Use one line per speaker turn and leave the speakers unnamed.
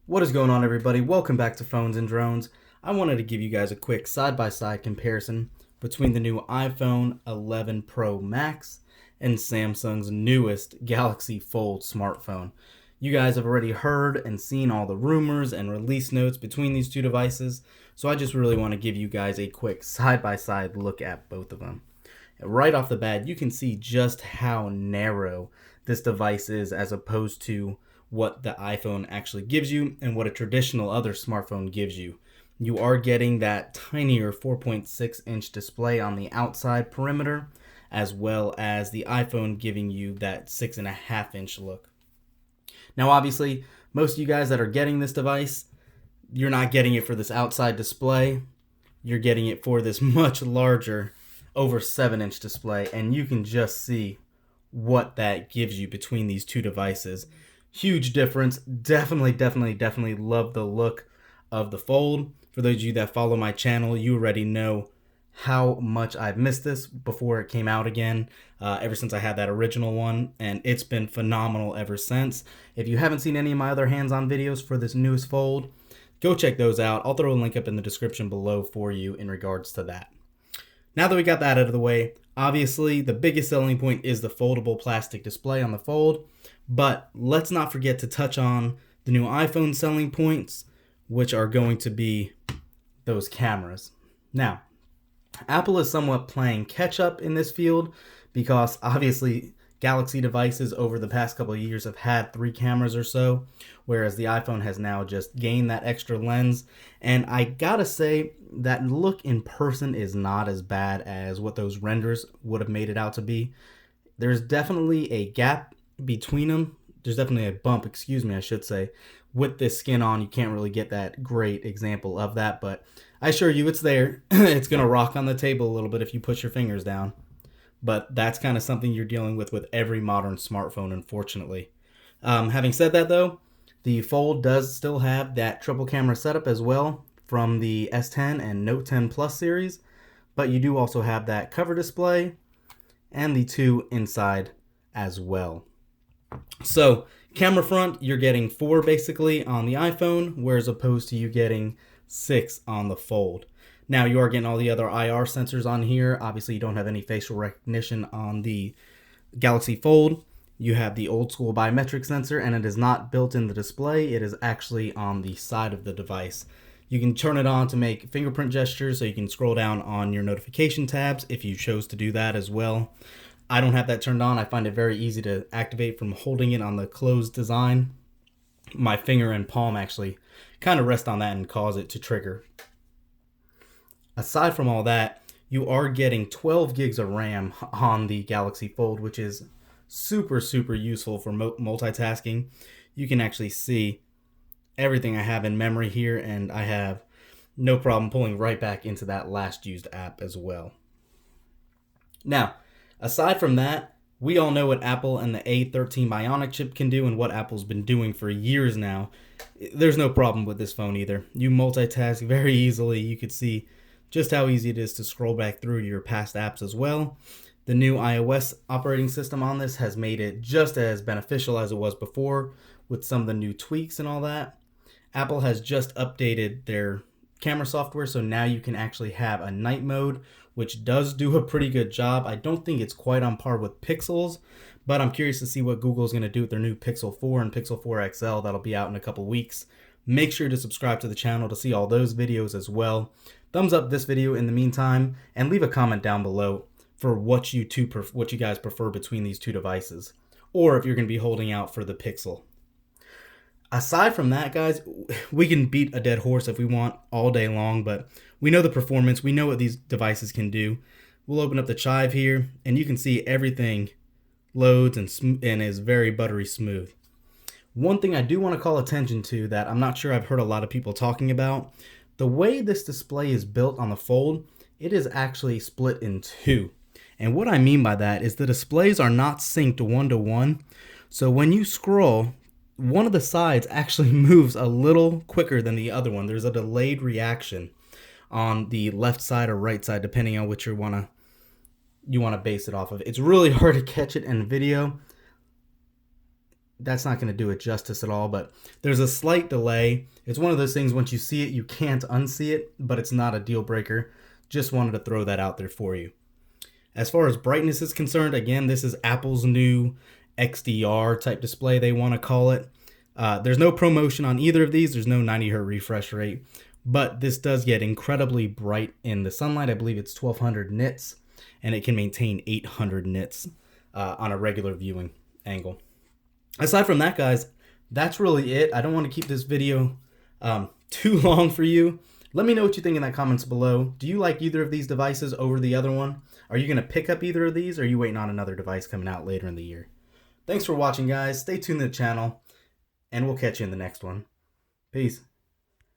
What is going on, everybody? Welcome back to Phones and Drones. I wanted to give you guys a quick side-by-side comparison between the new iPhone 11 Pro Max and Samsung's newest Galaxy Fold smartphone. You guys have already heard and seen all the rumors and release notes between these two devices, so I just really want to give you guys a quick side-by-side look at both of them. Right off the bat, you can see just how narrow this device is as opposed to what the iPhone actually gives you and what a traditional other smartphone gives you. You are getting that tinier 4.6-inch display on the outside perimeter, as well as the iPhone giving you that 6.5-inch look. Now, obviously, most of you guys that are getting this device, you're not getting it for this outside display. You're getting it for this much larger, over 7-inch display, and you can just see what that gives you between these two devices. Huge difference. Definitely love the look of the Fold. For those of you that follow my channel, you already know how much I've missed this before it came out again, ever since I had that original one, and it's been phenomenal ever since. If you haven't seen any of my other hands-on videos for this newest Fold, go check those out. I'll throw a link up in the description below for you in regards to that. Now that we got that out of the way, obviously the biggest selling point is the foldable plastic display on the Fold, but let's not forget to touch on the new iPhone selling points, which are going to be those cameras. Now, Apple is somewhat playing catch up in this field because obviously Galaxy devices over the past couple of years have had 3 cameras or so, whereas the iPhone has now just gained that extra lens. And I gotta say, that look in person is not as bad as what those renders would have made it out to be. There's definitely a gap between them. There's definitely a bump, I should say. With this skin on, you can't really get that great example of that, but I assure you it's there. It's gonna rock on the table a little bit if you push your fingers down. But that's kind of something you're dealing with every modern smartphone, unfortunately. Having said that, though, the Fold does still have that triple camera setup as well from the S10 and Note 10 Plus series, but you do also have that cover display and the 2 inside as well. So, camera front, you're getting 4 basically on the iPhone, whereas opposed to you getting 6 on the Fold. Now, you are getting all the other IR sensors on here. Obviously, you don't have any facial recognition on the Galaxy Fold. You have the old school biometric sensor, and it is not built in the display. It is actually on the side of the device. You can turn it on to make fingerprint gestures, so you can scroll down on your notification tabs if you chose to do that as well. I don't have that turned on. I find it very easy to activate from holding it on the closed design. My finger and palm actually kind of rest on that and cause it to trigger. Aside from all that, you are getting 12 gigs of RAM on the Galaxy Fold, which is super useful for multitasking. You can actually see everything I have in memory here, and I have no problem pulling right back into that last used app as well. Now, aside from that, we all know what Apple and the A13 Bionic chip can do and what Apple's been doing for years now. There's no problem with this phone either. You multitask very easily. You could see just how easy it is to scroll back through your past apps as well. The new iOS operating system on this has made it just as beneficial as it was before with some of the new tweaks and all that. Apple has just updated their camera software, so now you can actually have a night mode, which does do a pretty good job. I don't think it's quite on par with Pixels, but I'm curious to see what Google's going to do with their new Pixel 4 and Pixel 4 XL that'll be out in a couple weeks. Make sure to subscribe to the channel to see all those videos as well. Thumbs up this video in the meantime, and leave a comment down below for what you guys prefer between these two devices, or if you're going to be holding out for the Pixel. Aside from that, guys, we can beat a dead horse if we want all day long, but we know the performance, we know what these devices can do. We'll open up the Chive here, and you can see everything loads and is very buttery smooth. One thing I do want to call attention to that I'm not sure I've heard a lot of people talking about, the way this display is built on the Fold, it is actually split in 2. And what I mean by that is the displays are not synced 1-to-1. So when you scroll, one of the sides actually moves a little quicker than the other one. There's a delayed reaction on the left side or right side, depending on which you want to base it off of. It's really hard to catch it in video. that's not going to do it justice at all, but there's a slight delay. It's one of those things, once you see it, you can't unsee it, but it's not a deal breaker. Just wanted to throw that out there for you. As far as brightness is concerned, again, this is Apple's new XDR type display, they want to call it. There's no promotion on either of these. There's no 90 hertz refresh rate, but this does get incredibly bright in the sunlight. I believe it's 1200 nits, and it can maintain 800 nits on a regular viewing angle. Aside from that, guys, that's really it. I don't want to keep this video too long for you. Let me know what you think in the comments below. Do you like either of these devices over the other one? Are you going to pick up either of these, or are you waiting on another device coming out later in the year? Thanks for watching, guys. Stay tuned to the channel, and we'll catch you in the next one. Peace.